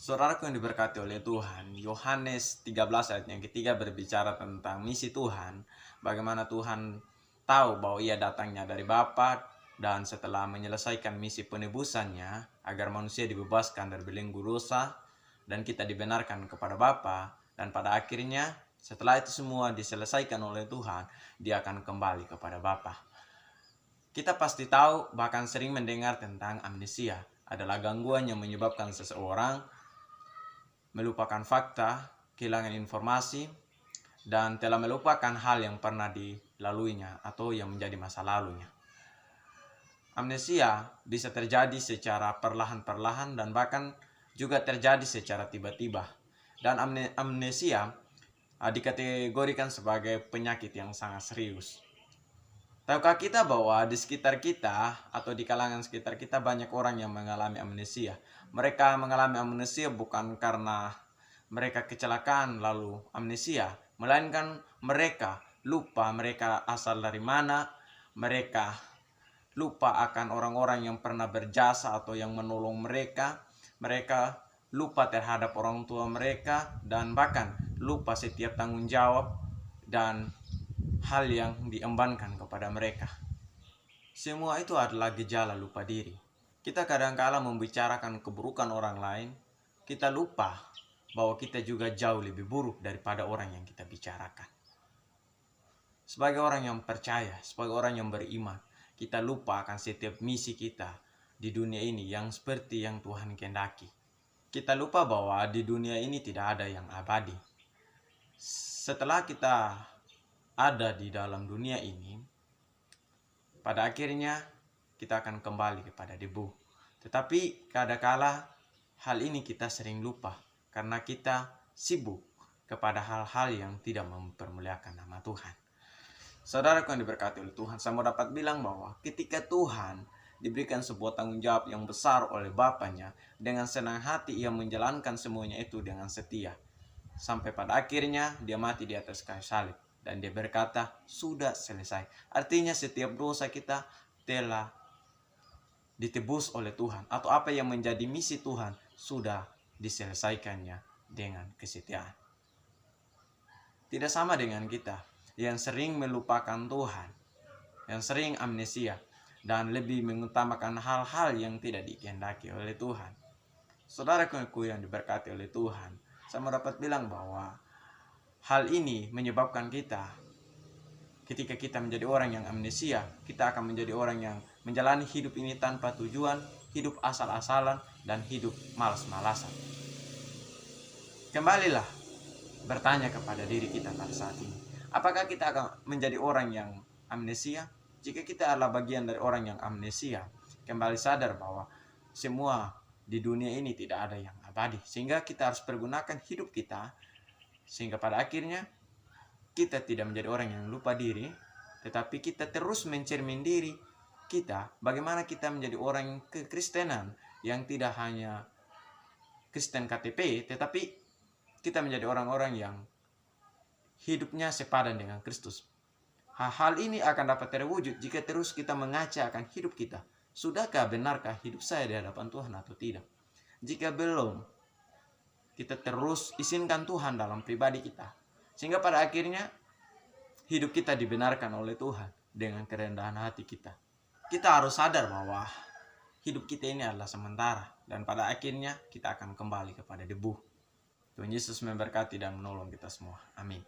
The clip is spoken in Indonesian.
Saudaraku yang diberkati oleh Tuhan, Yohanes 13 ayat yang ketiga berbicara tentang misi Tuhan. Bagaimana Tuhan tahu bahwa ia datangnya dari Bapa, dan setelah menyelesaikan misi penebusannya agar manusia dibebaskan dari belenggu dosa dan kita dibenarkan kepada Bapa, dan pada akhirnya setelah itu semua diselesaikan oleh Tuhan, dia akan kembali kepada Bapa. Kita pasti tahu, bahkan sering mendengar tentang amnesia. Adalah gangguan yang menyebabkan seseorang melupakan fakta, kehilangan informasi, dan telah melupakan hal yang pernah dilaluinya atau yang menjadi masa lalunya. Amnesia bisa terjadi secara perlahan-perlahan dan bahkan juga terjadi secara tiba-tiba. Dan amnesia dikategorikan sebagai penyakit yang sangat serius. Tahukah kita bahwa di sekitar kita atau di kalangan sekitar kita banyak orang yang mengalami amnesia? Mereka mengalami amnesia bukan karena mereka kecelakaan lalu amnesia, melainkan mereka lupa mereka asal dari mana, mereka lupa akan orang-orang yang pernah berjasa atau yang menolong mereka, mereka lupa terhadap orang tua mereka, dan bahkan lupa setiap tanggung jawab dan hal yang diembankan kepada mereka. Semua itu adalah gejala lupa diri. Kita kadang-kala membicarakan keburukan orang lain, kita lupa bahwa kita juga jauh lebih buruk daripada orang yang kita bicarakan. Sebagai orang yang percaya, sebagai orang yang beriman, kita lupa akan setiap misi kita di dunia ini yang seperti yang Tuhan kehendaki. Kita lupa bahwa di dunia ini tidak ada yang abadi. Setelah kita ada di dalam dunia ini, pada akhirnya kita akan kembali kepada debu. Tetapi kadangkala hal ini kita sering lupa karena kita sibuk kepada hal-hal yang tidak mempermuliakan nama Tuhan. Saudaraku yang diberkati oleh Tuhan, saya mau dapat bilang bahwa ketika Tuhan diberikan sebuah tanggung jawab yang besar oleh Bapaknya, dengan senang hati ia menjalankan semuanya itu dengan setia. Sampai pada akhirnya dia mati di atas kayu salib. Dan dia berkata, sudah selesai. Artinya setiap dosa kita telah ditebus oleh Tuhan. Atau apa yang menjadi misi Tuhan sudah diselesaikannya dengan kesetiaan. Tidak sama dengan kita yang sering melupakan Tuhan, yang sering amnesia, dan lebih mengutamakan hal-hal yang tidak dikehendaki oleh Tuhan. Saudaraku yang diberkati oleh Tuhan, saya mau dapat bilang bahwa hal ini menyebabkan kita, ketika kita menjadi orang yang amnesia, kita akan menjadi orang yang menjalani hidup ini tanpa tujuan, hidup asal-asalan, dan hidup malas-malasan. Kembalilah bertanya kepada diri kita pada saat ini. Apakah kita akan menjadi orang yang amnesia? Jika kita adalah bagian dari orang yang amnesia, kembali sadar bahwa semua di dunia ini tidak ada yang abadi. Sehingga kita harus pergunakan hidup kita sehingga pada akhirnya kita tidak menjadi orang yang lupa diri, tetapi kita terus mencermin diri kita, bagaimana kita menjadi orang kekristenan yang tidak hanya Kristen KTP, tetapi kita menjadi orang-orang yang hidupnya sepadan dengan Kristus. Hal ini akan dapat terwujud jika terus kita mengaca akan hidup kita. Sudahkah benarkah hidup saya di hadapan Tuhan atau tidak? Jika belum, kita terus izinkan Tuhan dalam pribadi kita. Sehingga pada akhirnya hidup kita dibenarkan oleh Tuhan dengan kerendahan hati kita. Kita harus sadar bahwa hidup kita ini adalah sementara. Dan pada akhirnya kita akan kembali kepada debu. Tuhan Yesus memberkati dan menolong kita semua. Amin.